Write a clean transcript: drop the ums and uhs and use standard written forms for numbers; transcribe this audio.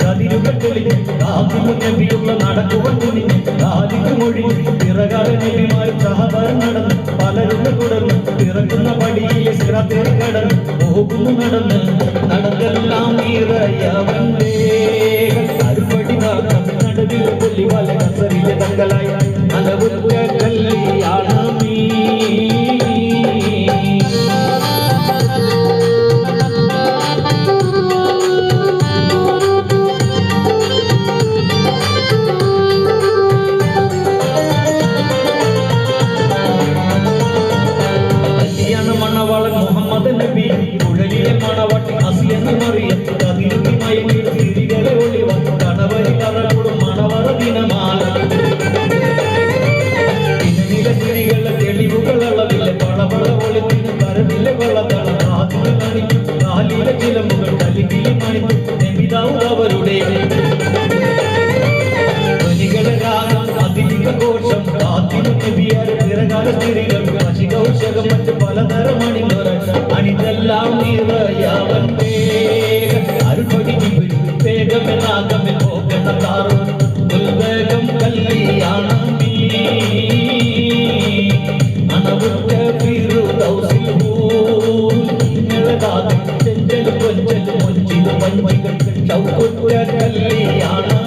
കതിരുകൾ തെളിഞ്ഞ് കാതിലും നബിയുള്ള നടക്കുവാൻ തുനിഞ്ഞ് കാലിക്ക് മൊഴിഞ്ഞ് പിറകാല നബിമാരും സഹബാരം നടന്ന് പലരുടെ തുടർന്ന് പിറക്കുന്ന പടിയിലെ സിറാത്തേറി കടന്ന് പോകുന്നു നടന്ന് നടന്നെല്ലാം നിറയവന്റെ അരുപടി നടുവിൽ കൊല്ലി വല കസറിലെ തങ്കലായി അലവുറ്റ കല്യാണമീ മണവാളൻ മുഹമ്മദ് നബി കുഴലിലെ മണവാട്ടി അസിയെന്ന് മറിയം കതിരുമായി തിരികളെ ഒളിവ കണവരി കറകളും മണവറ ദിനമാല പിന്നിലെ തിരികളെ തെളിവുകൾ അളവിലെ പളവള ഒളിത്തിന് കരവിലെ വെള്ളത്തള കാതിൽ നണിഞ്ഞു കാലിലെ ചിലമ്പുകൾ കലികിൽ മണിഞ്ഞു നബിദാവൂദ് അവരുടെ ധ്വനികളെ രാഗം അതിലിക ഘോഷം കാത്തിനു നബിയാരെ പിറകാല തിരികൾ കൗശകം മറ്റ് പലതരം അണിതെല്ലാം നിറയവന്റെ അരുപടി വേഗമെന്നാകമേ പോകുന്ന കാറ് ഉൽവേഗം കല്യാണമീ അണവുറ്റ ഫിർദൗസിൽ ചെഞ്ചൽ കൊഞ്ചൽ മൊഞ്ചിത വൻമൈകൾ ഷൗക്കുറ്റ കല്യാണം